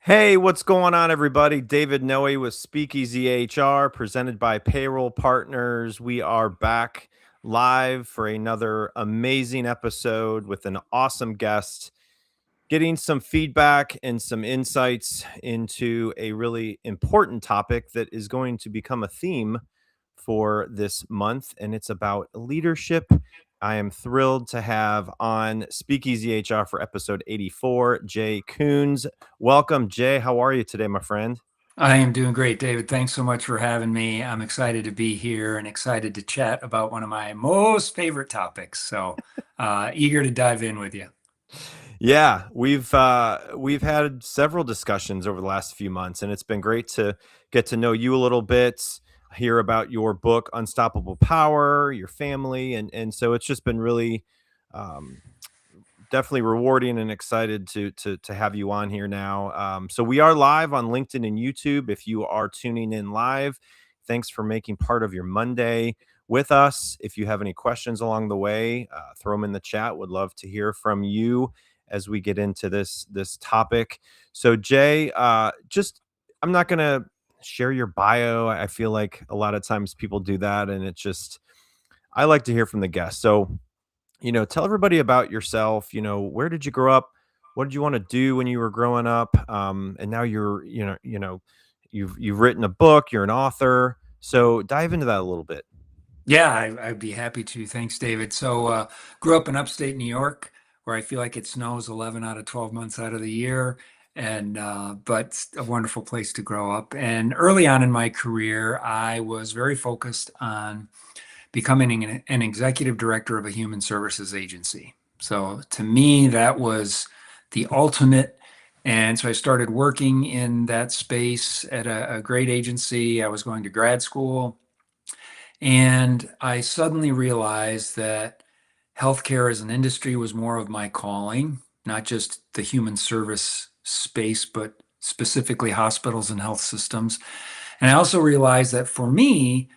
Hey, what's going on, everybody? David Noe with SpeakEasy HR, presented by Payroll Partners. We are back live for another amazing episode with an awesome guest, getting some feedback and some insights into a really important topic that is going to become a theme for this month, and it's about leadership. I am thrilled to have on Speakeasy HR for episode 84, Jay Kuhns. Welcome, Jay. How are you today, my friend? I am doing great, David. Thanks so much for having me. I'm excited to be here and excited to chat about one of my most favorite topics. Eager to dive in with you. Yeah, we've had several discussions over the last few months, and it's been great to get to know you a little bit, hear about your book, Unstoppable Power, your family, and so it's just been really um, definitely rewarding and excited to have you on here now. So we are live on LinkedIn and YouTube. If you are tuning in live, thanks for making part of your Monday with us. If you have any questions along the way, throw them in the chat. Would love to hear from you as we get into this topic. So Jay, just I'm not gonna share your bio. I feel like a lot of times people do that, and it's just I like to hear from the guests. So tell everybody about yourself. Where did you grow up? What did you want to do when you were growing up? And now you've written a book. You're an author. So dive into that a little bit. Yeah, I'd be happy to. Thanks, David. Grew up in upstate New York, where I feel like it snows 11 out of 12 months out of the year, and but it's a wonderful place to grow up. And early on in my career, I was very focused on becoming an executive director of a human services agency. So to me, that was the ultimate. And so I started working in that space at a great agency. I was going to grad school, and I suddenly realized that healthcare as an industry was more of my calling, not just the human service space, but specifically hospitals and health systems. And I also realized that for me,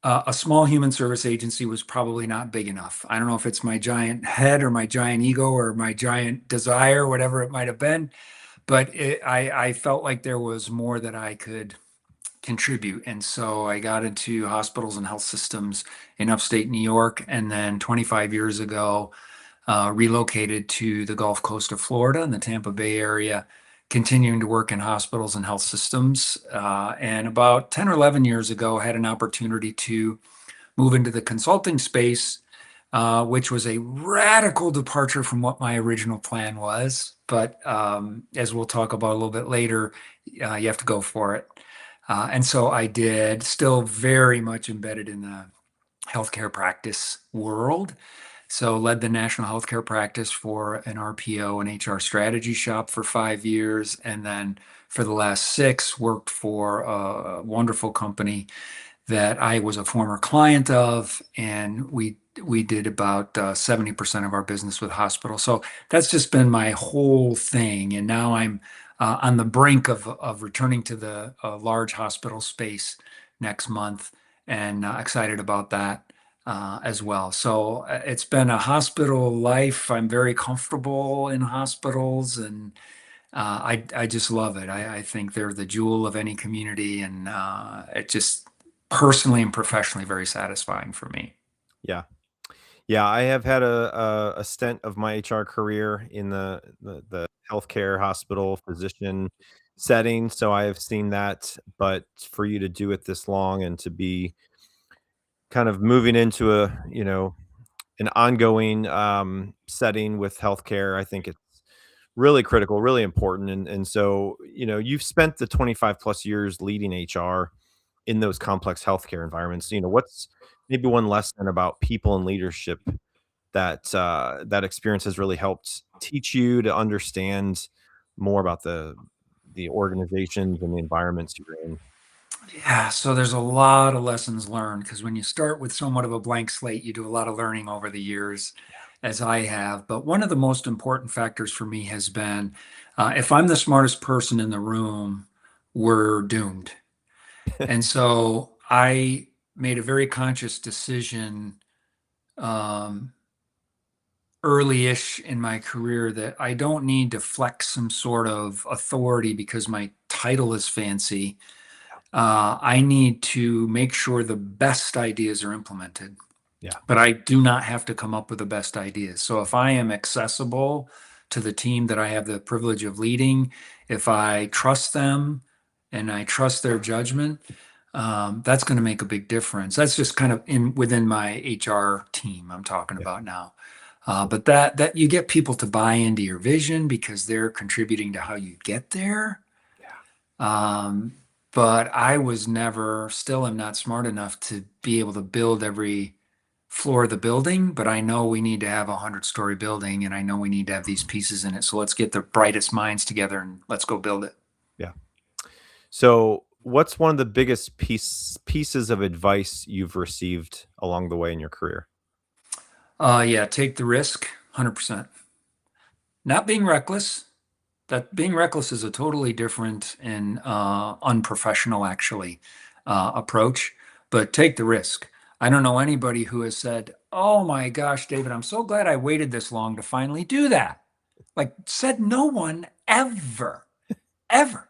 a small human service agency was probably not big enough. I don't know if it's my giant head or my giant ego or my giant desire, whatever it might have been, but I felt like there was more that I could contribute. And so I got into hospitals and health systems in upstate New York. And then 25 years ago, relocated to the Gulf Coast of Florida in the Tampa Bay area, continuing to work in hospitals and health systems. And about 10 or 11 years ago, had an opportunity to move into the consulting space, which was a radical departure from what my original plan was. But as we'll talk about a little bit later, you have to go for it. And so I did, still very much embedded in the healthcare practice world. So led the national healthcare practice for an RPO and HR strategy shop for 5 years. And then for the last six, worked for a wonderful company that I was a former client of. And we did about 70% of our business with hospitals. So that's just been my whole thing. And now I'm on the brink of returning to the large hospital space next month, and excited about that as well. So it's been a hospital life. I'm very comfortable in hospitals, and I just love it. I think they're the jewel of any community, and it just personally and professionally very satisfying for me. Yeah. Yeah, I have had a stint of my HR career in the healthcare hospital physician setting, so I have seen that. But for you to do it this long and to be kind of moving into an ongoing setting with healthcare, I think it's really critical, really important. And so, you've spent the 25 plus years leading HR in those complex healthcare environments. What's maybe one lesson about people and leadership that that experience has really helped teach you to understand more about the organizations and the environments you're in? Yeah, so there's a lot of lessons learned because when you start with somewhat of a blank slate, you do a lot of learning over the years, as I have. But one of the most important factors for me has been if I'm the smartest person in the room, we're doomed. And so I made a very conscious decision um, early-ish in my career that I don't need to flex some sort of authority because my title is fancy. I need to make sure the best ideas are implemented, Yeah. but I do not have to come up with the best ideas. So if I am accessible to the team that I have the privilege of leading, if I trust them and I trust their judgment, that's going to make a big difference. That's just kind of within my HR team I'm talking Yeah. about now. But that you get people to buy into your vision because they're contributing to how you get there. But I was never, still am not smart enough to be able to build every floor of the building, but I know we need to have a 100-story building and I know we need to have these pieces in it. So let's get the brightest minds together and let's go build it. Yeah. So what's one of the biggest pieces of advice you've received along the way in your career? Yeah, take the risk, 100%. Not being reckless. That being reckless is a totally different and unprofessional, actually, approach. But take the risk. I don't know anybody who has said, "Oh my gosh, David, I'm so glad I waited this long to finally do that." Like, said no one ever, ever.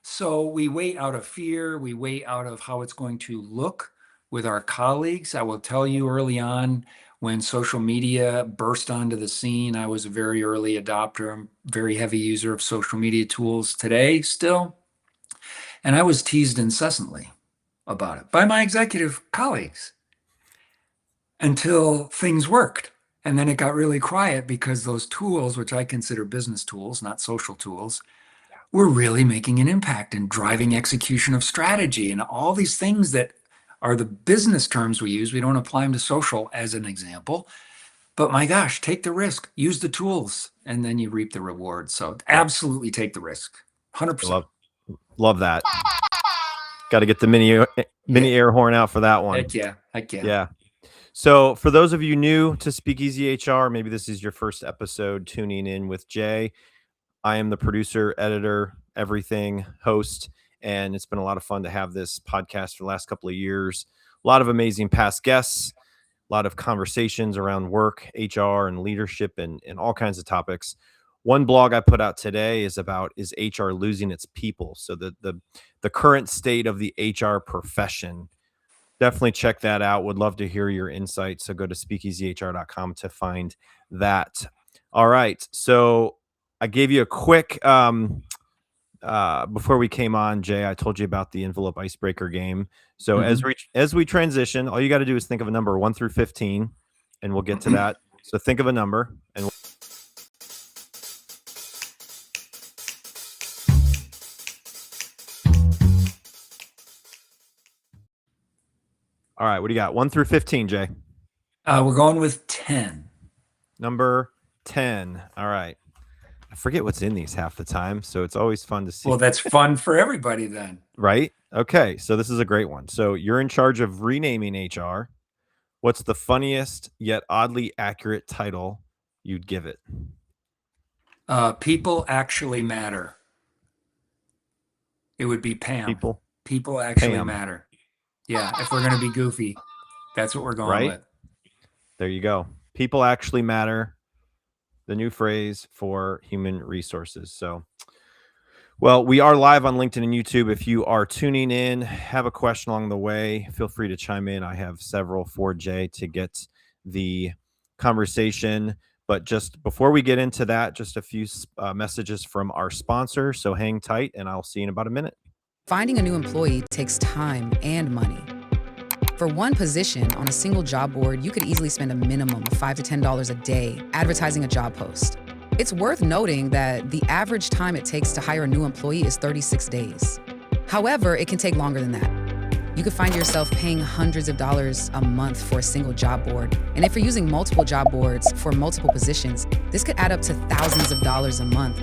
So we wait out of fear. We wait out of how it's going to look with our colleagues. I will tell you early on when social media burst onto the scene, I was a very early adopter. I'm a very heavy user of social media tools today still. And I was teased incessantly about it by my executive colleagues until things worked. And then it got really quiet because those tools, which I consider business tools, not social tools, we're really making an impact and driving execution of strategy and all these things that are the business terms we use. We don't apply them to social as an example, but my gosh, take the risk, use the tools, and then you reap the reward. So absolutely take the risk. 100%. Love that. Got to get the mini air horn out for that one. Heck yeah. Heck yeah. Yeah. So for those of you new to SpeakEasy HR, maybe this is your first episode tuning in with Jay. I am the producer, editor, everything, host, and it's been a lot of fun to have this podcast for the last couple of years. A lot of amazing past guests, a lot of conversations around work, HR, and leadership, and all kinds of topics. One blog I put out today is about, is HR losing its people? So the current state of the HR profession. Definitely check that out. Would love to hear your insights. So go to speakeasyhr.com to find that. All right. So I gave you a quick, before we came on, Jay, I told you about the envelope icebreaker game. So as we transition, all you got to do is think of a number 1 through 15, and we'll get to that. So think of a number, and all right, what do you got? 1 through 15, Jay. We're going with 10. Number 10. All right. I forget what's in these half the time, so it's always fun to see. Well, that's fun for everybody then. Right? Okay, so this is a great one. So you're in charge of renaming HR. What's the funniest yet oddly accurate title you'd give it? People actually matter. It would be Pam. People actually Pam. matter. Yeah, if we're going to be goofy, that's what we're going with. There you go. People actually matter. The new phrase for human resources. So, well, we are live on LinkedIn and YouTube. If you are tuning in, have a question along the way, feel free to chime in. I have several for Jay to get the conversation. But just before we get into that, just a few messages from our sponsor. So hang tight, and I'll see you in about a minute. Finding a new employee takes time and money. For one position on a single job board, you could easily spend a minimum of $5 to $10 a day advertising a job post. It's worth noting that the average time it takes to hire a new employee is 36 days. However, it can take longer than that. You could find yourself paying hundreds of dollars a month for a single job board. And if you're using multiple job boards for multiple positions, this could add up to thousands of dollars a month.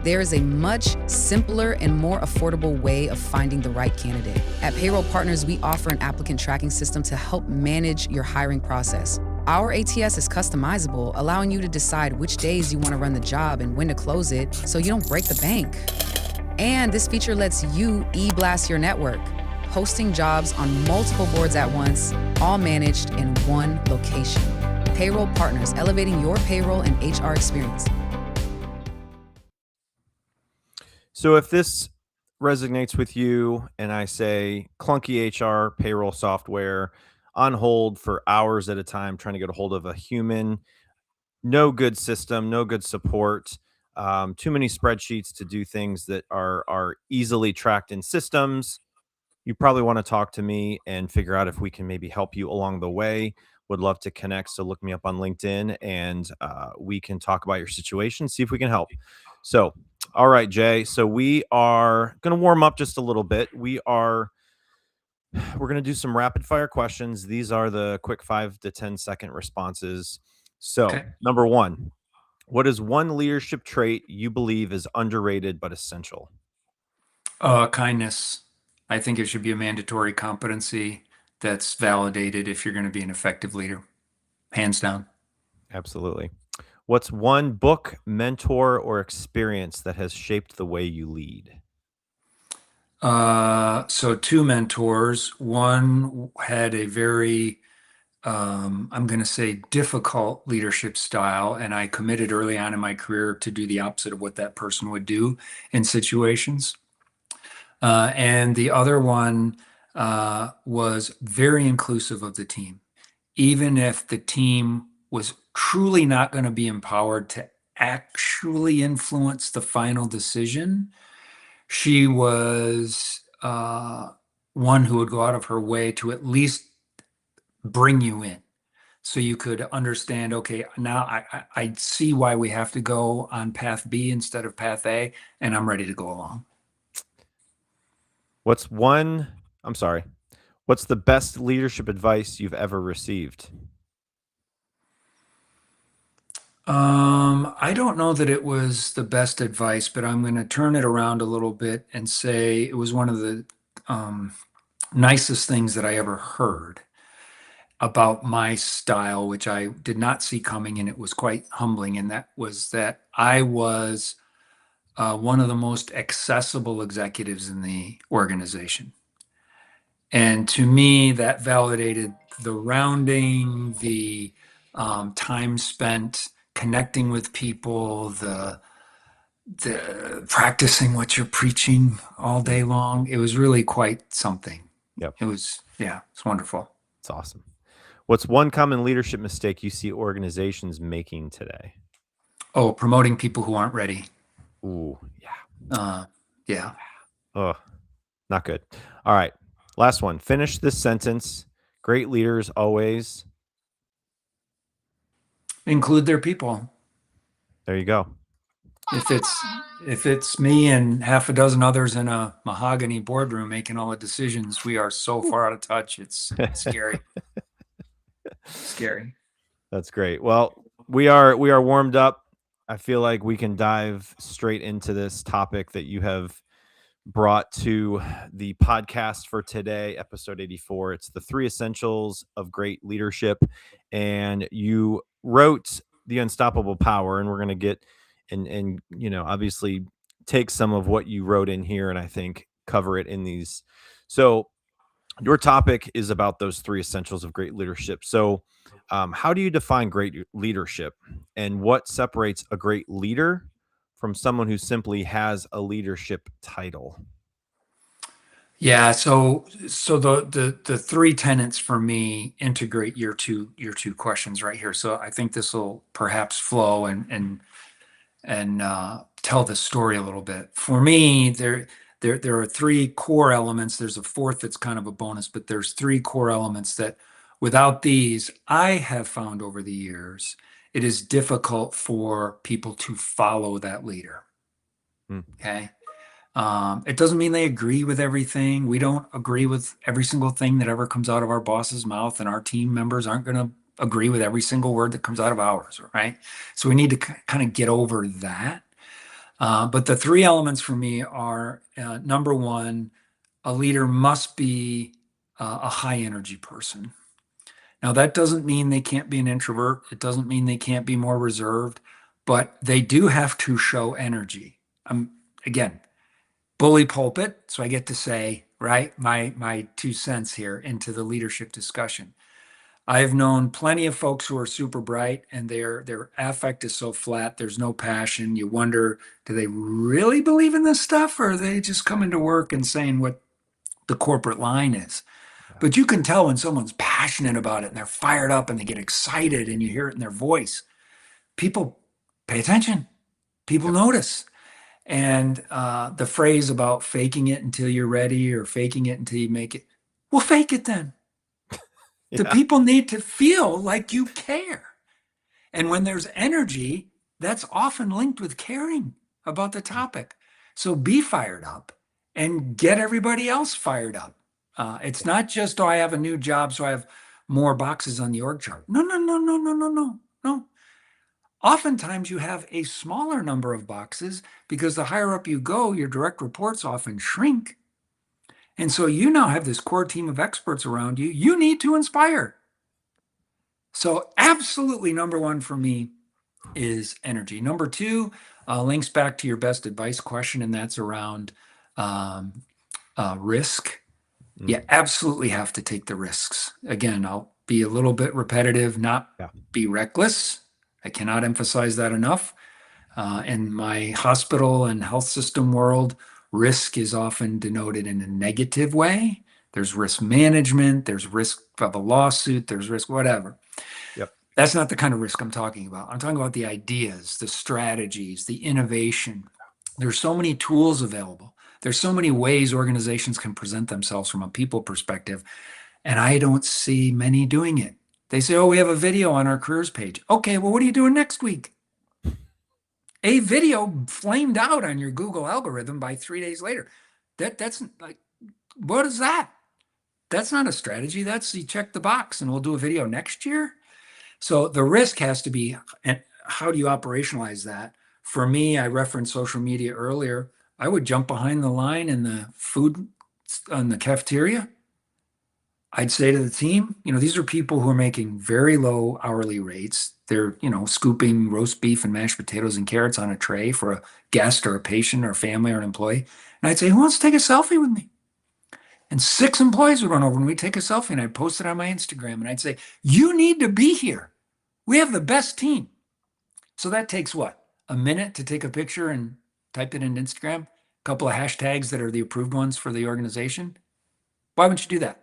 There is a much simpler and more affordable way of finding the right candidate. At Payroll Partners, we offer an applicant tracking system to help manage your hiring process. Our ATS is customizable, allowing you to decide which days you want to run the job and when to close it so you don't break the bank. And this feature lets you e-blast your network, posting jobs on multiple boards at once, all managed in one location. Payroll Partners, elevating your payroll and HR experience. So if this resonates with you and I say clunky HR payroll software on hold for hours at a time trying to get a hold of a human, no good system, no good support, too many spreadsheets to do things that are easily tracked in systems, you probably want to talk to me and figure out if we can maybe help you along the way. Would love to connect. So look me up on LinkedIn and we can talk about your situation, see if we can help. So, all right, Jay. So we are going to warm up just a little bit. We're going to do some rapid fire questions. These are the quick 5 to 10-second responses. So, Okay. number one, what is one leadership trait you believe is underrated but essential? Kindness. I think it should be a mandatory competency that's validated if you're going to be an effective leader. Hands down. Absolutely. What's one book, mentor, or experience that has shaped the way you lead? So two mentors. One had a very, I'm going to say, difficult leadership style, and I committed early on in my career to do the opposite of what that person would do in situations. And the other one was very inclusive of the team. Even if the team was truly not going to be empowered to actually influence the final decision, she was one who would go out of her way to at least bring you in so you could understand, okay, now I see why we have to go on path B instead of path A, and I'm ready to go along. What's one, I'm sorry, what's the best leadership advice you've ever received? I don't know that it was the best advice, but I'm going to turn it around a little bit and say it was one of the um, nicest things that I ever heard about my style, which I did not see coming, and it was quite humbling. And that was that I was one of the most accessible executives in the organization. And to me, that validated the rounding, the time spent connecting with people, the practicing what you're preaching all day long. It was really quite something. Yep. It was, yeah, it's wonderful. It's awesome. What's one common leadership mistake you see organizations making today? Oh, promoting people who aren't ready. Ooh, yeah. Yeah. Oh, not good. All right. Last one. Finish this sentence. Great leaders always. Include their people. There you go. If it's me and half a dozen others in a mahogany boardroom making all the decisions, we are so far out of touch. It's scary. Scary. That's great. Well, we are warmed up. I feel like we can dive straight into this topic that you have brought to the podcast for today, episode 84. It's the 3 essentials of great leadership. And you wrote The Unstoppable Power, and we're going to get and obviously take some of what you wrote in here and I think cover it in these. So your topic is about those 3 essentials of great leadership. So how do you define great leadership, and what separates a great leader from someone who simply has a leadership title? Yeah, so the 3 tenets for me integrate your two questions right here. So I think this will perhaps flow and tell the story a little bit. For me, there are 3 core elements. There's a fourth that's kind of a bonus, but there's 3 core elements that without these, I have found over the years, it is difficult for people to follow that leader. Okay. It doesn't mean they agree with everything. We don't agree with every single thing that ever comes out of our boss's mouth, and our team members aren't going to agree with every single word that comes out of ours, right? So we need to kind of get over that. But the 3 elements for me are number one, a leader must be a high energy person. Now, that doesn't mean they can't be an introvert. It doesn't mean they can't be more reserved, but they do have to show energy. Again, bully pulpit, so I get to say, right, my 2 cents here into the leadership discussion. I've known plenty of folks who are super bright and their affect is so flat. There's no passion. You wonder, do they really believe in this stuff, or are they just coming to work and saying what the corporate line is? Yeah. But you can tell when someone's passionate about it and they're fired up and they get excited and you hear it in their voice. People pay attention. People notice. And the phrase about faking it until you're ready or faking it until you make it, well, fake it then. The people need to feel like you care. And when there's energy, that's often linked with caring about the topic. So be fired up and get everybody else fired up. It's not just, oh, I have a new job, so I have more boxes on the org chart. No, no, no, no, no, no, no, no. Oftentimes you have a smaller number of boxes because the higher up you go, your direct reports often shrink. And so you now have this core team of experts around you. You need to inspire. So absolutely number one for me is energy. Number two links back to your best advice question, and that's around risk. You absolutely have to take the risks. Again, I'll be a little bit repetitive, not be reckless. I cannot emphasize that enough. In my hospital and health system world, risk is often denoted in a negative way. There's risk management, there's risk of a lawsuit, there's risk whatever. Yep. That's not the kind of risk I'm talking about. I'm talking about the ideas, the strategies, the innovation. There's so many tools available. There's so many ways organizations can present themselves from a people perspective, and I don't see many doing it. They say, oh, we have a video on our careers page. Okay, well, what are you doing next week? A video flamed out on your Google algorithm by 3 days later. That's like, what is that? That's not a strategy. That's you check the box and we'll do a video next year. So the risk has to be, and how do you operationalize that? For me, I referenced social media earlier. I would jump behind the line in the food on the cafeteria. I'd say to the team, these are people who are making very low hourly rates. They're, scooping roast beef and mashed potatoes and carrots on a tray for a guest or a patient or a family or an employee. And I'd say, who wants to take a selfie with me? And 6 employees would run over and we'd take a selfie and I'd post it on my Instagram and I'd say, you need to be here. We have the best team. So that takes what? A minute to take a picture and type it in Instagram? A couple of hashtags that are the approved ones for the organization? Why wouldn't you do that?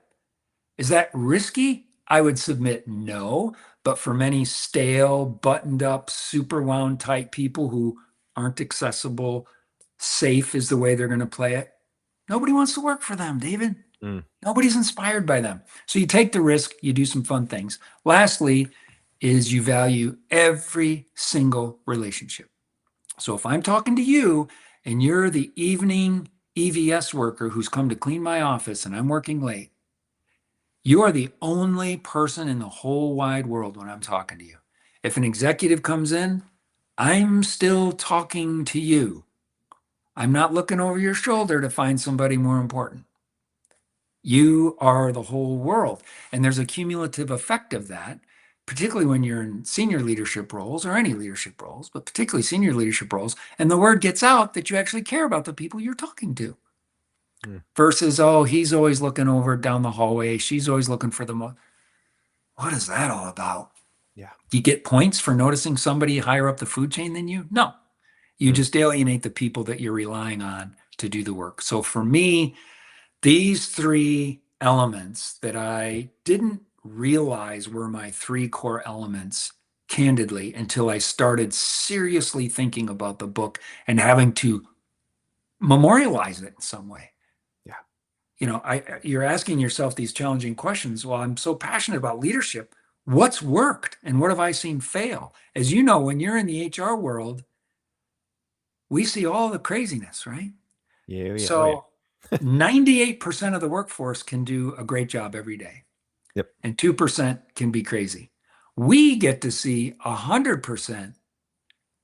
Is that risky? I would submit no, but for many stale, buttoned up, super wound type people who aren't accessible, safe is the way they're going to play it. Nobody wants to work for them, David. Nobody's inspired by them. So you take the risk, you do some fun things. Lastly, is you value every single relationship. So if I'm talking to you and you're the evening EVS worker who's come to clean my office and I'm working late, you are the only person in the whole wide world when I'm talking to you. If an executive comes in, I'm still talking to you. I'm not looking over your shoulder to find somebody more important. You are the whole world. And there's a cumulative effect of that, particularly when you're in senior leadership roles or any leadership roles, but particularly senior leadership roles. And the word gets out that you actually care about the people you're talking to. Versus, oh, he's always looking over down the hallway. She's always looking for the What is that all about? Yeah. Do you get points for noticing somebody higher up the food chain than you? No. You just alienate the people that you're relying on to do the work. So for me, these 3 elements that I didn't realize were my 3 core elements, candidly, until I started seriously thinking about the book and having to memorialize it in some way. You're asking yourself these challenging questions. Well, I'm so passionate about leadership. What's worked and what have I seen fail? As you know, when you're in the HR world, we see all the craziness, right? Yeah. So 98% of the workforce can do a great job every day. Yep. And 2% can be crazy. We get to see 100%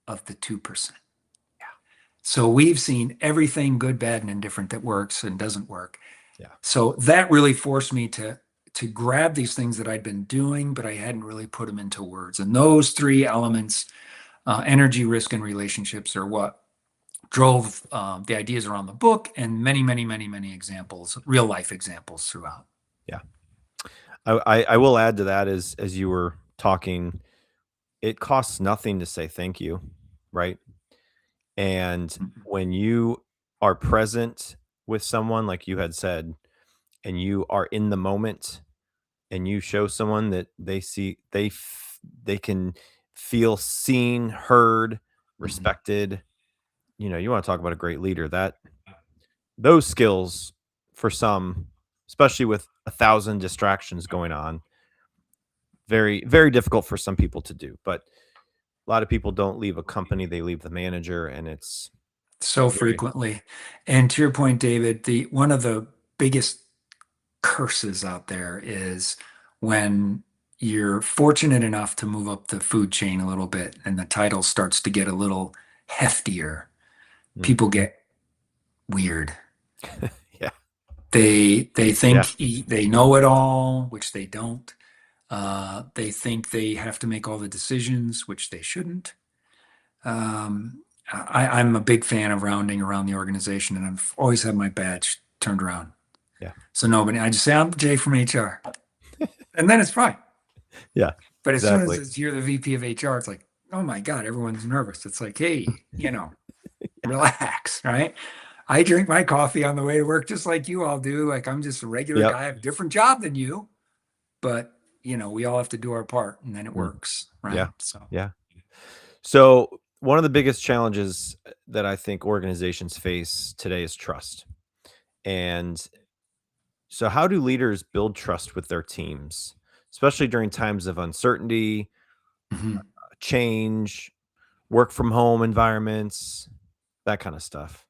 of the 2%. Yeah. So we've seen everything good, bad, and indifferent that works and doesn't work. Yeah. So that really forced me to grab these things that I'd been doing, but I hadn't really put them into words. And those 3 elements, energy, risk, and relationships, are what drove the ideas around the book and many, many, many, many examples, real life examples throughout. Yeah. I will add to that as you were talking, it costs nothing to say thank you, right? And when you are present with someone, like you had said, and you are in the moment, and you show someone that they can feel seen, heard, Mhm. respected. You want to talk about a great leader. Those skills for some, especially with 1,000 distractions going on, very, very difficult for some people to do. But a lot of people don't leave a company, they leave the manager, and it's So very frequently. And to your point, David, the one of the biggest curses out there is when you're fortunate enough to move up the food chain a little bit and the title starts to get a little heftier, mm, people get weird. yeah, They yeah, think they know it all, which they don't. They think they have to make all the decisions, which they shouldn't. I'm a big fan of rounding around the organization, and I've always had my badge turned around. yeah, So nobody, I just say, I'm Jay from HR. And then it's fine. yeah, But as soon as exactly. you're the VP of HR, it's like, oh my God, everyone's nervous. It's like, hey, relax, right? I drink my coffee on the way to work just like you all do. Like I'm just a regular Yep. guy, I have a different job than you, but we all have to do our part and then it Mm, works, yeah, right? So yeah. So one of the biggest challenges that I think organizations face today is trust. And so how do leaders build trust with their teams, especially during times of uncertainty, mhm. change, work from home environments, that kind of stuff?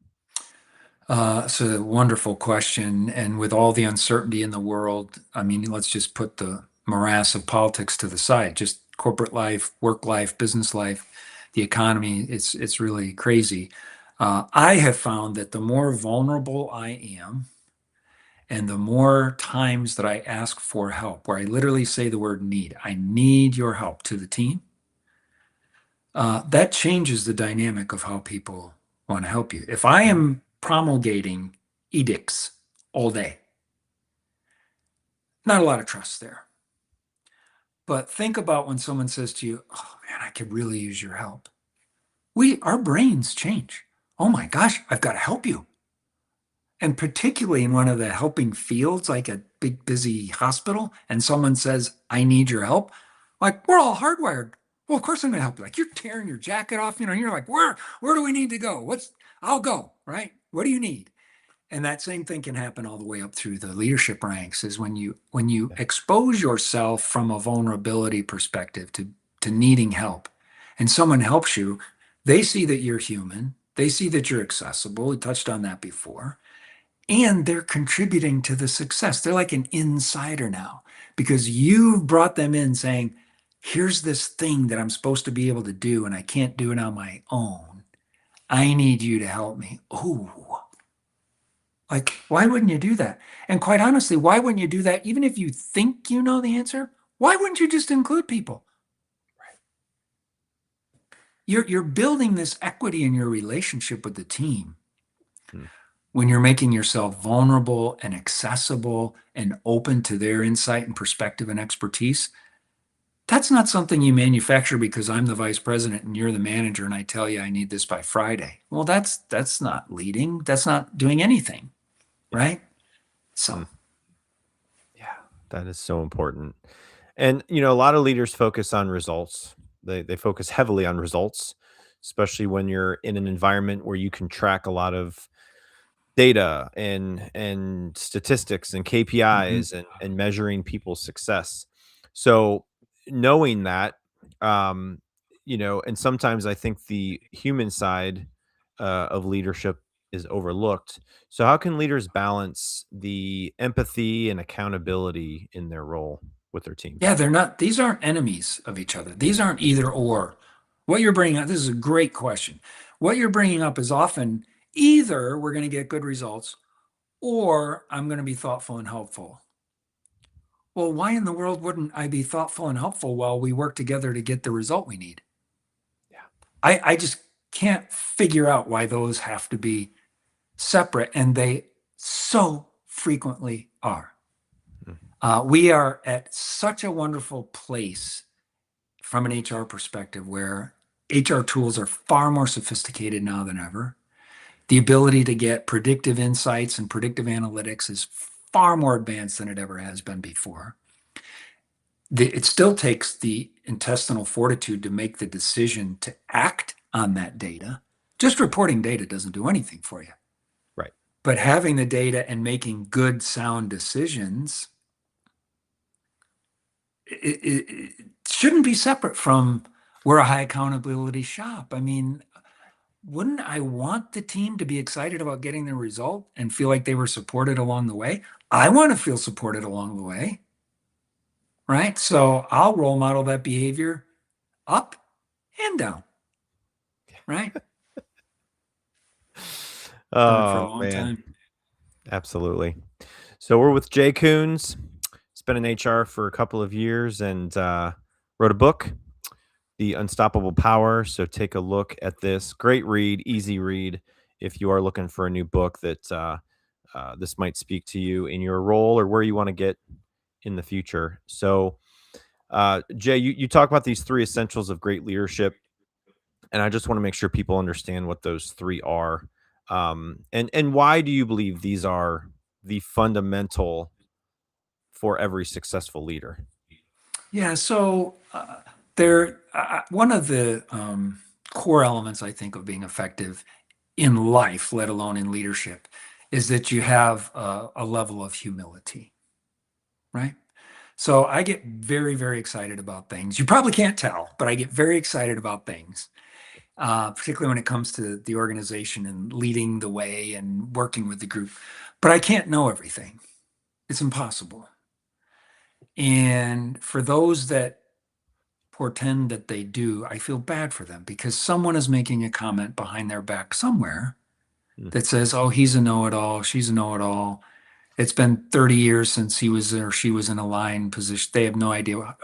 It's a wonderful question. And with all the uncertainty in the world, I mean, let's just put the morass of politics to the side, just corporate life, work life, business life, the economy, it's really crazy. I have found that the more vulnerable I am, and the more times that I ask for help, where I literally say the word need, I need your help to the team, that changes the dynamic of how people want to help you. If I am promulgating edicts all day, not a lot of trust there. But think about when someone says to you, "Oh man, I could really use your help." Our brains change. Oh my gosh, I've got to help you. And particularly in one of the helping fields, like a big busy hospital, and someone says, "I need your help." Like we're all hardwired. Well, of course I'm going to help you. Like you're tearing your jacket off, you're like, where do we need to go? I'll go, right? What do you need? And that same thing can happen all the way up through the leadership ranks is when you Yeah. expose yourself from a vulnerability perspective to needing help and someone helps you, they see that you're human. They see that you're accessible. We touched on that before and they're contributing to the success. They're like an insider now because you've brought them in saying, here's this thing that I'm supposed to be able to do and I can't do it on my own. I need you to help me. Oh, like, why wouldn't you do that? And quite honestly, why wouldn't you do that? Even if you think you know the answer, why wouldn't you just include people? You're building this equity in your relationship with the team Mm, when you're making yourself vulnerable and accessible and open to their insight and perspective and expertise, that's not something you manufacture because I'm the vice president and you're the manager and I tell you I need this by Friday. Well, that's not leading. That's not doing anything, yeah. right? So, Mm, yeah. That is so important. And a lot of leaders focus on results. They focus heavily on results, especially when you're in an environment where you can track a lot of data and statistics and mhm. KPIs and measuring people's success. So knowing that, um, and sometimes I think the human side of leadership is overlooked. So how can leaders balance the empathy and accountability in their role with their Yeah, teams? these aren't enemies of each other. These aren't either or. What you're bringing up, this is a great question. What you're bringing up is often either we're going to get good results or I'm going to be thoughtful and helpful. Well, why in the world wouldn't I be thoughtful and helpful while we work together to get the result we need? Yeah. I just can't figure out why those have to be separate, and they so frequently are. Mm. We are at such a wonderful place from an HR perspective where HR tools are far more sophisticated now than ever. The ability to get predictive insights and predictive analytics is far more advanced than it ever has been before. It still takes the intestinal fortitude to make the decision to act on that data. Just reporting data doesn't do anything for you. Right. But having the data and making good, sound decisions, it shouldn't be separate from we're a high accountability shop. I mean, wouldn't I want the team to be excited about getting the result and feel like they were supported along the way? I want to feel supported along the way, right? So I'll role model that behavior up and down, right? Done it for a Oh, long man. time. Absolutely. So we're with Jay Kuhns. He's been in HR for a couple of years and wrote a book, The Unstoppable Power. So take a look at this. Great read, easy read. If you are looking for a new book that this might speak to you in your role or where you want to get in the future. So, Jay, you talk about these 3 essentials of great leadership, and I just want to make sure people understand what those 3 are. And why do you believe these are the fundamental for every successful leader? Yeah, so they're one of the core elements, I think, of being effective in life, let alone in leadership, is that you have a level of humility, right? So I get very, very excited about things. You probably can't tell, but I get very excited about things, particularly when it comes to the organization and leading the way and working with the group. But I can't know everything. It's impossible. And for those that portend that they do, I feel bad for them because someone is making a comment behind their back somewhere that says, oh, he's a know-it-all, she's a know-it-all. It's been 30 years since he was or she was in a line position. They have no idea.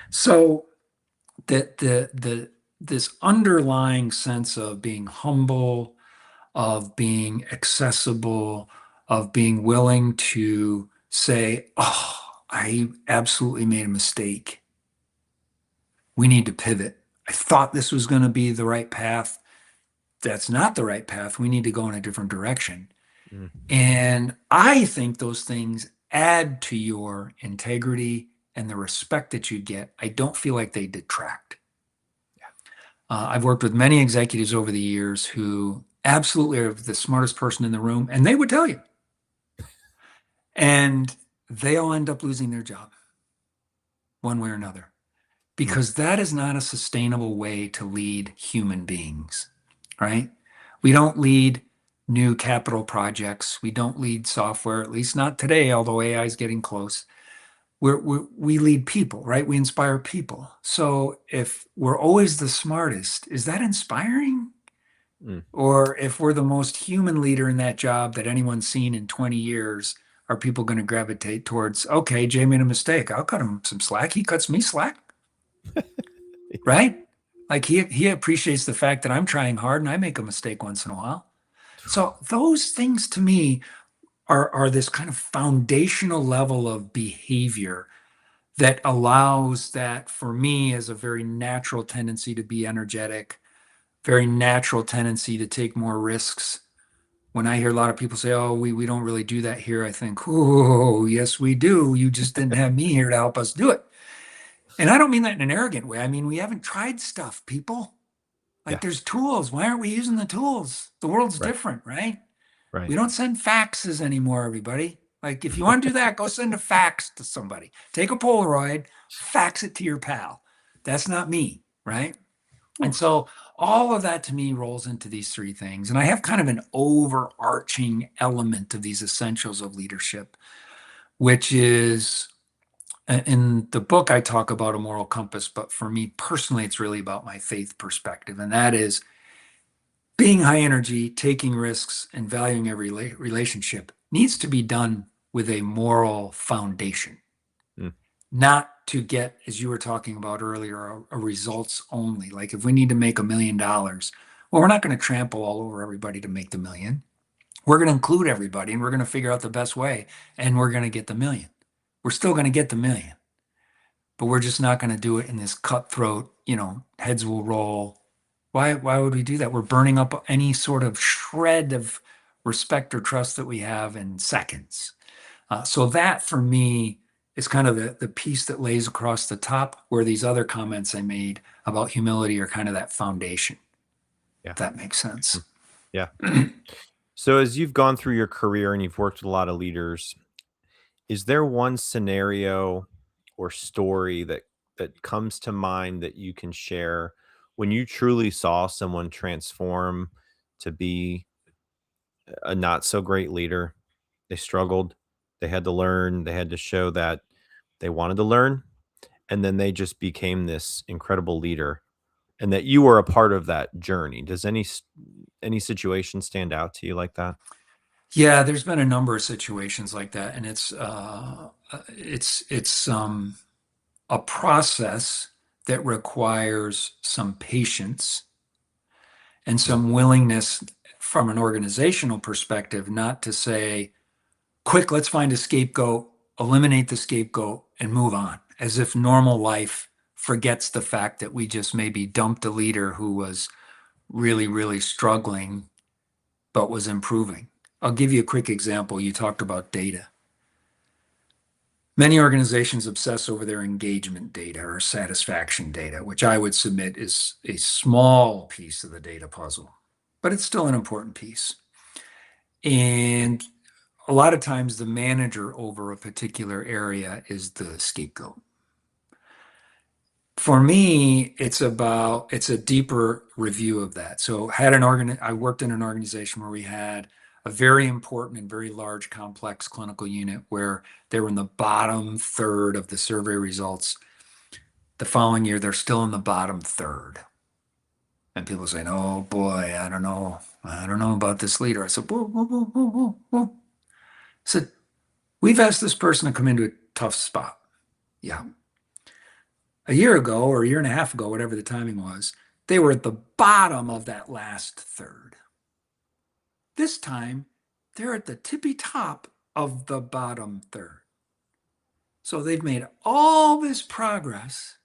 So this underlying sense of being humble, of being accessible, of being willing to say, oh, I absolutely made a mistake. We need to pivot. I thought this was going to be the right path. That's not the right path. We need to go in a different direction. Mm. And I think those things add to your integrity and the respect that you get. I don't feel like they detract. I've worked with many executives over the years who absolutely are the smartest person in the room, and they would tell you. And they all end up losing their job one way or another, because that is not a sustainable way to lead human beings, right? We don't lead new capital projects. We don't lead software, at least not today, although AI is getting close. We lead people, right? We inspire people. So if we're always the smartest, is that inspiring? Or if we're the most human leader in that job that anyone's seen in 20 years, are people going to gravitate towards, okay, Jay made a mistake, I'll cut him some slack. He cuts me slack, right? Like he appreciates the fact that I'm trying hard and I make a mistake once in a while. So those things to me are this kind of foundational level of behavior that allows that for me as a very natural tendency to be energetic, very natural tendency to take more risks. When I hear a lot of people say, oh, we don't really do that here, I think, oh, yes, we do. You just didn't have me here to help us do it. And I don't mean that in an arrogant way. I mean, we haven't tried stuff, people. Like there's tools. Why aren't we using the tools? The world's different, right? Right. We don't send faxes anymore, everybody. Like if you want to do that, go send a fax to somebody. Take a Polaroid, fax it to your pal. That's not me, right? And so all of that to me rolls into these 3 things. And I have kind of an overarching element of these essentials of leadership, which is in the book, I talk about a moral compass, but for me personally, it's really about my faith perspective. And that is being high energy, taking risks, and valuing every relationship needs to be done with a moral foundation, not to get, as you were talking about earlier, a results only. Like if we need to make $1 million, well, we're not going to trample all over everybody to make the million. We're going to include everybody and we're going to figure out the best way and we're going to get the million, we're still going to get the million, but we're just not going to do it in this cutthroat, heads will roll. Why would we do that? We're burning up any sort of shred of respect or trust that we have in seconds. So that for me is kind of the piece that lays across the top, where these other comments I made about humility are kind of that foundation. Yeah. If that makes sense. Yeah. So as you've gone through your career and you've worked with a lot of leaders, is there one scenario or story that comes to mind that you can share when you truly saw someone transform to be a not so great leader? They struggled, they had to learn, they had to show that they wanted to learn, and then they just became this incredible leader, and that you were a part of that journey. Does any situation stand out to you like that? Yeah, there's been a number of situations like that, and it's a process that requires some patience and Yeah. some willingness from an organizational perspective, not to say, quick, let's find a scapegoat, eliminate the scapegoat, and move on, as if normal life forgets the fact that we just maybe dumped a leader who was really, really struggling, but was improving. I'll give you a quick example. You talked about data. Many organizations obsess over their engagement data or satisfaction data, which I would submit is a small piece of the data puzzle, but it's still an important piece. And a lot of times the manager over a particular area is the scapegoat. For me, it's a deeper review of that. So I worked in an organization where we had a very important and very large complex clinical unit where they were in the bottom third of the survey results. The following year, they're still in the bottom third. And people saying, oh boy, I don't know about this leader. I said, whoa, whoa, whoa, whoa, whoa, whoa. I said, we've asked this person to come into a tough spot. Yeah. A year ago or a year and a half ago, whatever the timing was, they were at the bottom of that last third. This time, they're at the tippy top of the bottom third. So they've made all this progress.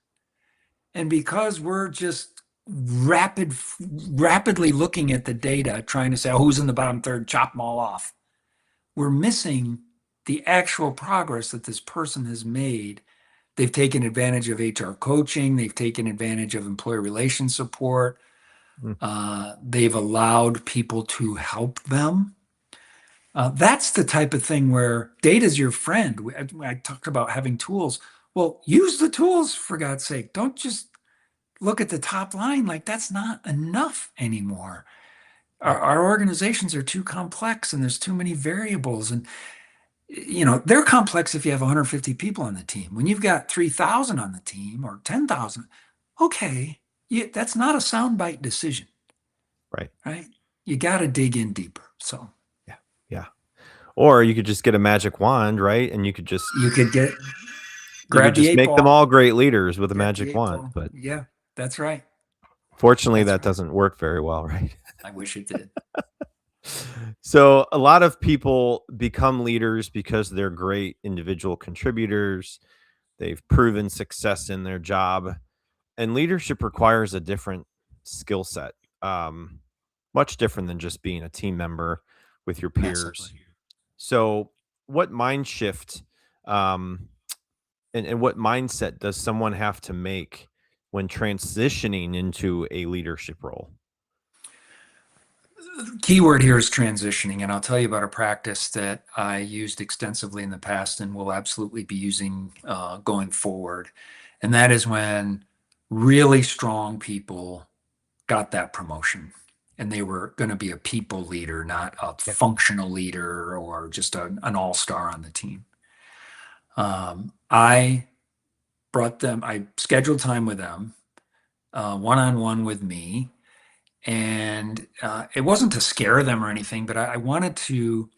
And because we're just rapidly looking at the data, trying to say, oh, who's in the bottom third, chop them all off, we're missing the actual progress that this person has made. They've taken advantage of HR coaching. They've taken advantage of employee relations support. They've allowed people to help them. That's the type of thing where data is your friend. I talked about having tools. Well, use the tools, for God's sake. Don't just look at the top line. Like, that's not enough anymore. Our organizations are too complex and there's too many variables. And they're complex if you have 150 people on the team. When you've got 3,000 on the team or 10,000, okay, that's not a soundbite decision. Right. You got to dig in deeper. So yeah. Or you could just get a magic wand, right? And you could just grab the 8 make ball. them all great leaders with a magic wand. But yeah, that's right. Fortunately, that doesn't work very well, right? I wish it did. So a lot of people become leaders because they're great individual contributors. They've proven success in their job, and leadership requires a different skill set, much different than just being a team member with your peers. Massively. So what mind shift and what mindset does someone have to make when transitioning into a leadership role? Keyword here is transitioning, and I'll tell you about a practice that I used extensively in the past and will absolutely be using going forward. And that is when really strong people got that promotion and they were going to be a people leader, not a functional leader or just an all-star on the team. I scheduled time with them, one-on-one with me. And it wasn't to scare them or anything, but I wanted to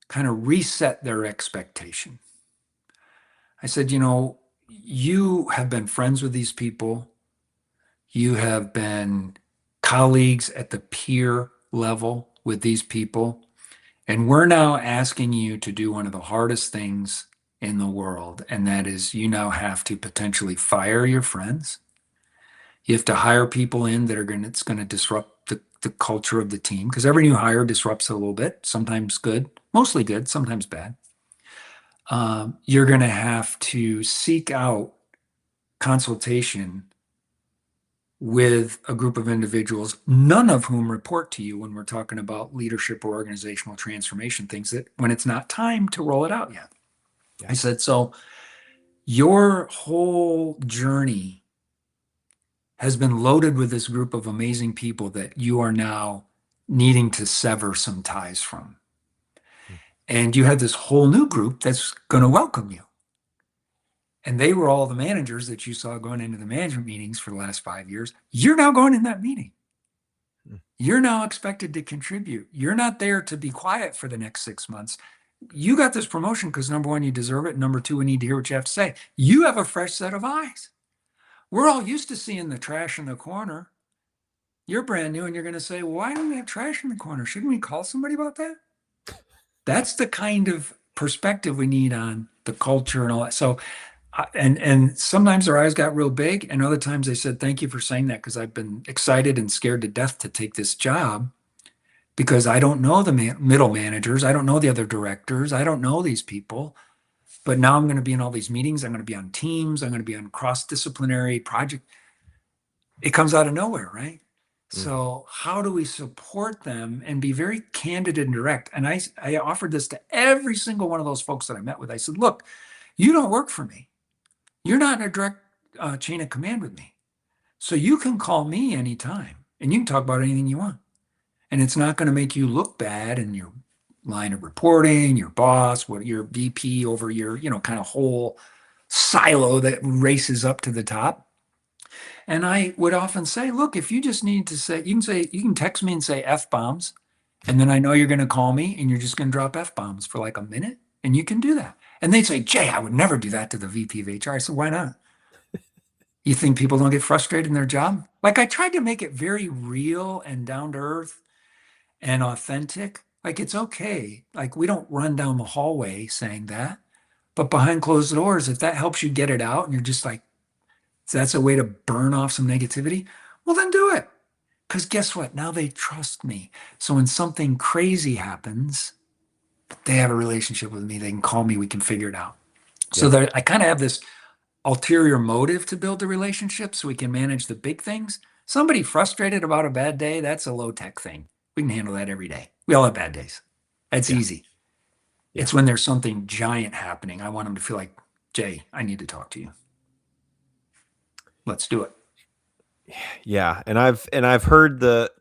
kind of reset their expectation. I said, you have been friends with these people. You have been colleagues at the peer level with these people. And we're now asking you to do one of the hardest things in the world, and that is you now have to potentially fire your friends. You have to hire people in that it's going to disrupt the culture of the team, because every new hire disrupts it a little bit, sometimes good, mostly good, sometimes bad. You're going to have to seek out consultation with a group of individuals, none of whom report to you when we're talking about leadership or organizational transformation things, that when it's not time to roll it out yet. Yeah. I said, so your whole journey has been loaded with this group of amazing people that you are now needing to sever some ties from. And you have this whole new group that's going to welcome you. And they were all the managers that you saw going into the management meetings for the last 5 years. You're now going in that meeting. You're now expected to contribute. You're not there to be quiet for the next 6 months. You got this promotion because, number one, you deserve it. Number two, we need to hear what you have to say. You have a fresh set of eyes. We're all used to seeing the trash in the corner. You're brand new and you're going to say, why do we have trash in the corner? Shouldn't we call somebody about that? That's the kind of perspective we need on the culture and all that. So, and sometimes their eyes got real big, and other times they said, thank you for saying that, because I've been excited and scared to death to take this job, because I don't know the middle managers. I don't know the other directors. I don't know these people. But now I'm going to be in all these meetings. I'm going to be on teams. I'm going to be on cross-disciplinary project. It comes out of nowhere, right? So how do we support them and be very candid and direct? And I offered this to every single one of those folks that I met with. I said, look, you don't work for me. You're not in a direct chain of command with me. So you can call me anytime and you can talk about anything you want. And it's not going to make you look bad in your line of reporting, your boss, what your VP over your, kind of whole silo that races up to the top. And I would often say, look, if you just need to say, you can text me and say F-bombs. And then I know you're going to call me and you're just going to drop F-bombs for like a minute. And you can do that. And they'd say, Jay, I would never do that to the VP of HR. I said, why not? You think people don't get frustrated in their job? Like, I tried to make it very real and down to earth and authentic. Like, it's okay. Like, we don't run down the hallway saying that. But behind closed doors, if that helps you get it out and you're just like, that's a way to burn off some negativity, well, then do it. Because guess what? Now they trust me. So when something crazy happens, they have a relationship with me. They can call me. We can figure it out. So I kind of have this ulterior motive to build the relationship so we can manage the big things. Somebody frustrated about a bad day, that's a low-tech thing. We can handle that every day. We all have bad days. That's easy. It's when there's something giant happening. I want them to feel like, Jay, I need to talk to you. Let's do it. Yeah, and I've heard the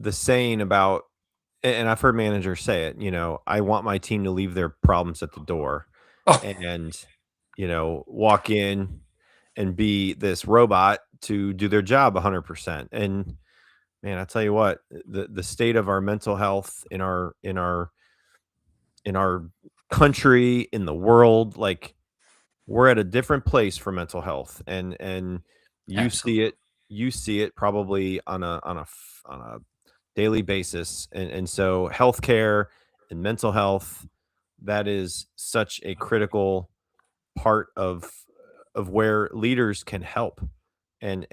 saying about, and I've heard managers say it, I want my team to leave their problems at the door and, walk in and be this robot to do their job 100%. And man, I tell you what, the state of our mental health in our country, in the world, like, we're at a different place for mental health, and you see it probably on a daily basis, and so healthcare and mental health, that is such a critical part of where leaders can help and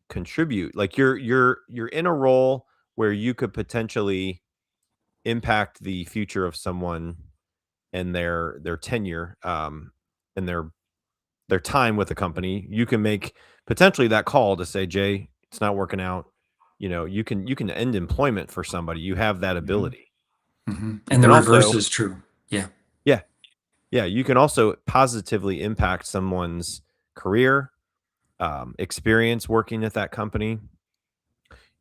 contribute. Like, you're in a role where you could potentially impact the future of someone and their tenure, and their time with the company. You can make potentially that call to say, Jay, it's not working out. You can end employment for somebody. You have that ability. Mm-hmm. And the reverse is true. Yeah. You can also positively impact someone's career, experience working at that company.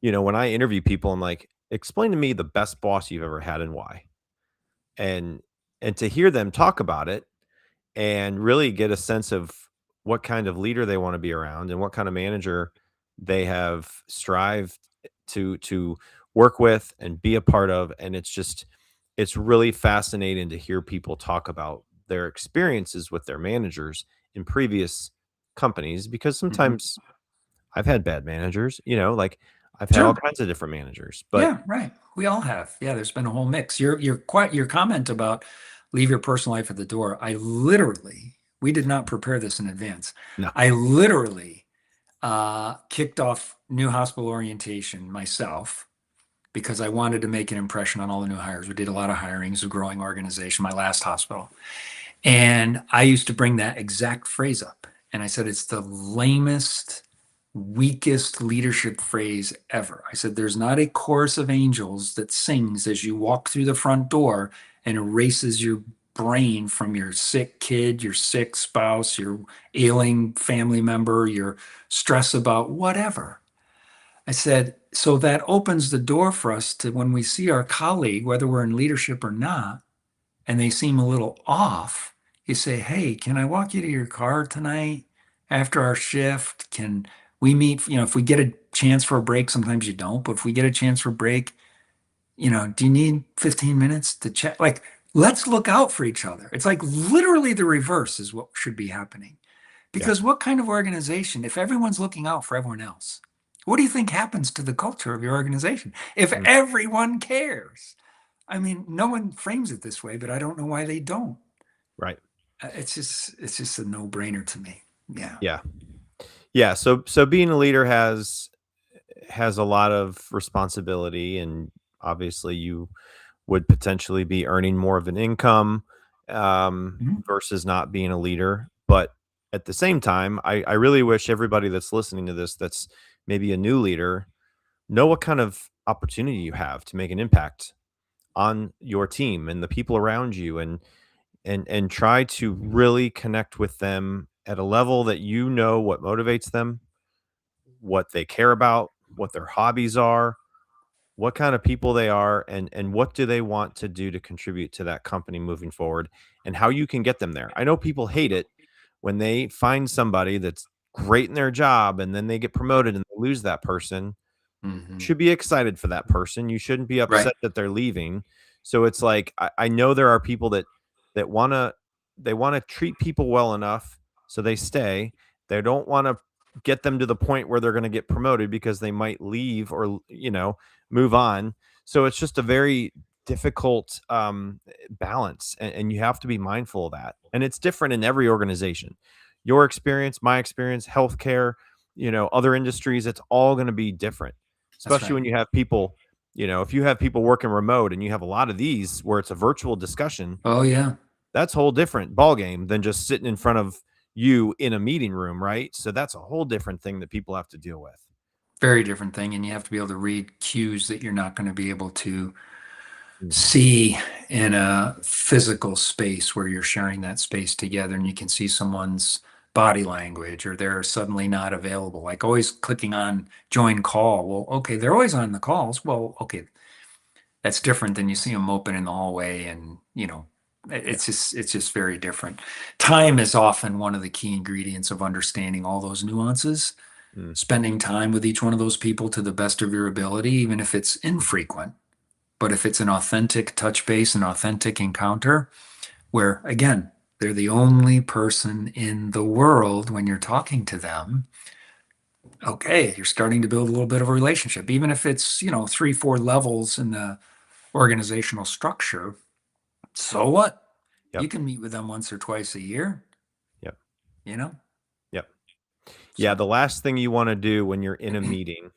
When I interview people, I'm like, explain to me the best boss you've ever had and why. And to hear them talk about it and really get a sense of what kind of leader they want to be around and what kind of manager they have strived to work with and be a part of. And it's really fascinating to hear people talk about their experiences with their managers in previous companies, because sometimes I've had bad managers, like I've had all kinds of different managers, but yeah, right. We all have. Yeah, there's been a whole mix. Your comment about leave your personal life at the door. We did not prepare this in advance. No. I literally kicked off new hospital orientation myself because I wanted to make an impression on all the new hires. We did a lot of hiring. It's a growing organization, my last hospital. And I used to bring that exact phrase up. And I said, it's the lamest, weakest leadership phrase ever. I said, there's not a chorus of angels that sings as you walk through the front door and erases your brain from your sick kid, your sick spouse, your ailing family member, your stress about whatever. I said, so that opens the door for us to when we see our colleague, whether we're in leadership or not, and they seem a little off, you say, hey, can I walk you to your car tonight after our shift? Can we meet? If we get a chance for a break, sometimes you don't, but if we get a chance for a break, do you need 15 minutes to chat? Like, let's look out for each other. It's like literally the reverse is what should be happening. Because what kind of organization, if everyone's looking out for everyone else, what do you think happens to the culture of your organization if everyone cares? I mean, no one frames it this way, but I don't know why they don't. Right. It's just a no-brainer to me. Yeah. Yeah. Yeah. So being a leader has a lot of responsibility, and obviously you would potentially be earning more of an income versus not being a leader. But at the same time, I really wish everybody that's listening to this, that's maybe a new leader, know what kind of opportunity you have to make an impact on your team and the people around you, and try to really connect with them at a level that what motivates them, what they care about, what their hobbies are, what kind of people they are, and what do they want to do to contribute to that company moving forward, and how you can get them there. I know people hate it when they find somebody that's great in their job and then they get promoted and they lose that person. Mm-hmm. Should be excited for that person. You shouldn't be upset Right. that they're leaving. So it's like I know there are people that want to treat people well enough so they stay. They don't want to get them to the point where they're going to get promoted because they might leave or move on. So it's just a very difficult balance, and you have to be mindful of that. And it's different in every organization. Your experience, my experience, healthcare, other industries, it's all going to be different. Especially when you have people, if you have people working remote and you have a lot of these where it's a virtual discussion, Oh, yeah. that's a whole different ballgame than just sitting in front of you in a meeting room, right? So that's a whole different thing that people have to deal with. Very different thing. And you have to be able to read cues that you're not going to be able to see in a physical space where you're sharing that space together, and you can see someone's body language, or they're suddenly not available, like always clicking on join call. Well, okay, they're always on the calls. Well, okay, that's different than you see them moping in the hallway, and it's just very different. Time is often one of the key ingredients of understanding all those nuances. Spending time with each one of those people to the best of your ability, even if it's infrequent, but if it's an authentic touch base, an authentic encounter, where again, they're the only person in the world when you're talking to them, okay, you're starting to build a little bit of a relationship, even if it's 3-4 levels in the organizational structure. So what? Yep. You can meet with them once or twice a year. Yep. Yep. Yeah. The last thing you want to do when you're in a meeting,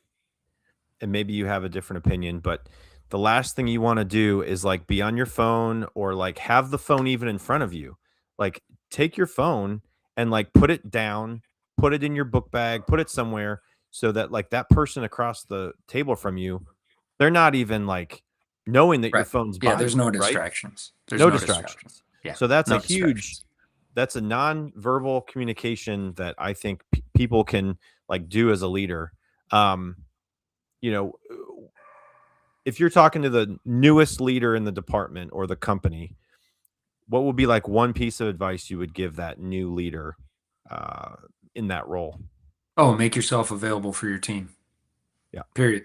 and maybe you have a different opinion, but the last thing you want to do is like be on your phone, or like have the phone even in front of you. Like take your phone and like put it down, put it in your book bag, put it somewhere so that like that person across the table from you, they're not even like knowing that your Right. phone's Yeah, by there's you, no right? distractions. There's No no distractions. Yeah. So that's no a huge, that's a non-verbal communication that I think people can like do as a leader. You know, if you're talking to the newest leader in the department or the company, what would be like one piece of advice you would give that new leader in that role? Oh, make yourself available for your team. Yeah. Period.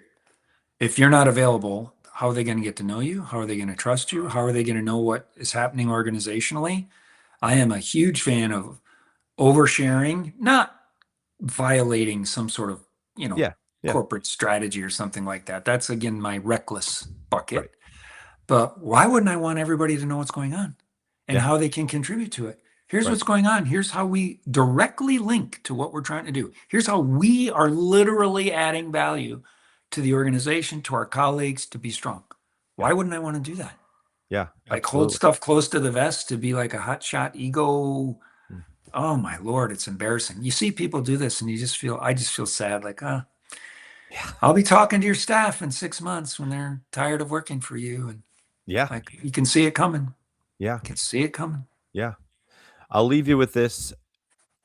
If you're not available, how are they going to get to know you? How are they going to trust you? How are they going to know what is happening organizationally? I am a huge fan of oversharing, not violating some sort of, Yeah. corporate strategy or something like that. That's again my reckless bucket. Right. But why wouldn't I want everybody to know what's going on? and how they can contribute to it. Here's Right. what's going on. Here's how we directly link to what we're trying to do. Here's how we are literally adding value to the organization, to our colleagues, to be strong. Why wouldn't I want to do that? Yeah. Like hold Absolutely. stuff close to the vest to be like a hotshot ego. Mm. Oh my Lord, it's embarrassing. You see people do this and I just feel sad. Like, Yeah. I'll be talking to your staff in 6 months when they're tired of working for you. And Yeah. like, you can see it coming. Yeah. You can see it coming. Yeah. I'll leave you with this,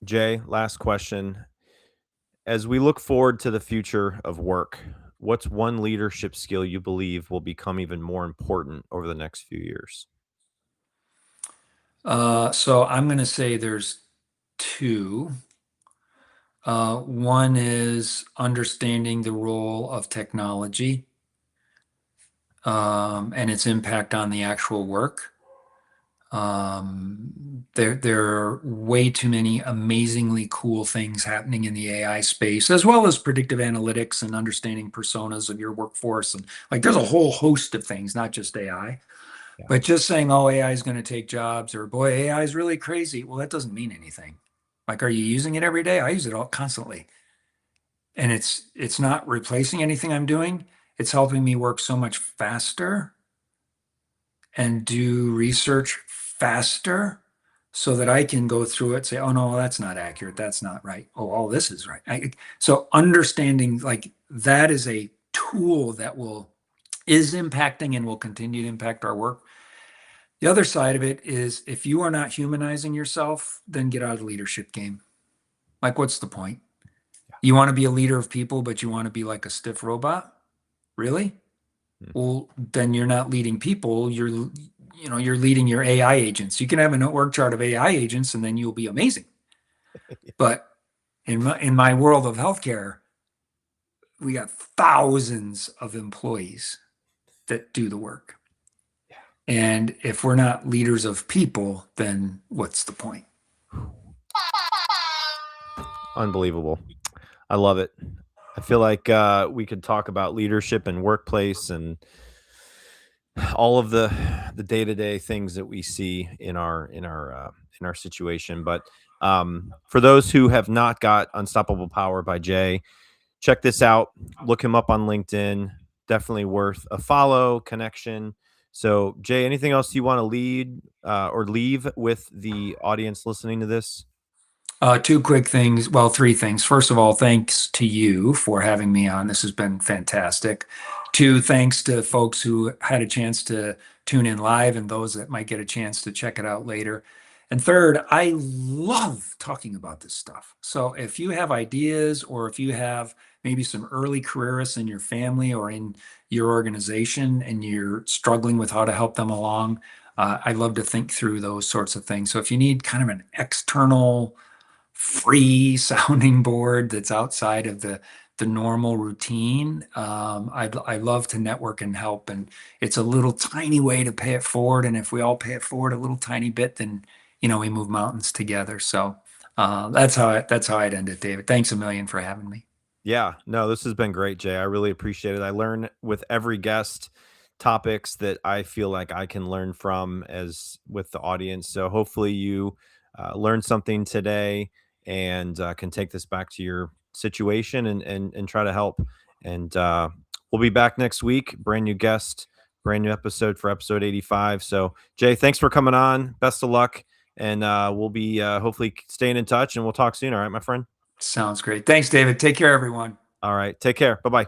Jay. Last question. As we look forward to the future of work, what's one leadership skill you believe will become even more important over the next few years? So I'm going to say there's two. One is understanding the role of technology and its impact on the actual work. There are way too many amazingly cool things happening in the AI space, as well as predictive analytics and understanding personas of your workforce. And like, there's a whole host of things, not just AI. Yeah. But just saying, oh, AI is going to take jobs, or boy, AI is really crazy. Well, that doesn't mean anything. Like, are you using it every day? I use it all constantly. And it's not replacing anything I'm doing. It's helping me work so much faster and do research faster so that I can go through it, say, oh no, that's not accurate. That's not right. Oh, all this is right. So understanding like that is a tool that is impacting and will continue to impact our work. The other side of it is if you are not humanizing yourself, then get out of the leadership game. Like, what's the point? You want to be a leader of people, but you want to be like a stiff robot? Really? Well, then you're not leading people. You're leading your AI agents. You can have a org chart of AI agents, and then you'll be amazing. But in my world of healthcare, we got thousands of employees that do the work. And if we're not leaders of people, then what's the point? Unbelievable. I love it. I feel like we could talk about leadership and workplace and all of the day-to-day things that we see in our situation. But for those who have not got Unstoppable Power by Jay, check this out. Look him up on LinkedIn. Definitely worth a follow, connection. So, Jay, anything else you want to leave with the audience listening to this? Two quick things. Well, three things. First of all, thanks to you for having me on. This has been fantastic. Two, thanks to folks who had a chance to tune in live and those that might get a chance to check it out later. And third, I love talking about this stuff. So if you have ideas or if you have maybe some early careerists in your family or in your organization and you're struggling with how to help them along, I love to think through those sorts of things. So if you need kind of an external free sounding board that's outside of the normal routine, I love to network and help, and it's a little tiny way to pay it forward. And if we all pay it forward a little tiny bit, then we move mountains together. So that's how I'd end it, David. Thanks a million for having me. Yeah, no, this has been great, Jay. I really appreciate it. I learn with every guest topics that I feel like I can learn from as with the audience. So hopefully you learned something today and can take this back to your situation and try to help. And we'll be back next week. Brand new guest, brand new episode for episode 85. So Jay, thanks for coming on. Best of luck. And we'll be hopefully staying in touch and we'll talk soon. All right, my friend. Sounds great. Thanks, David. Take care, everyone. All right. Take care. Bye-bye.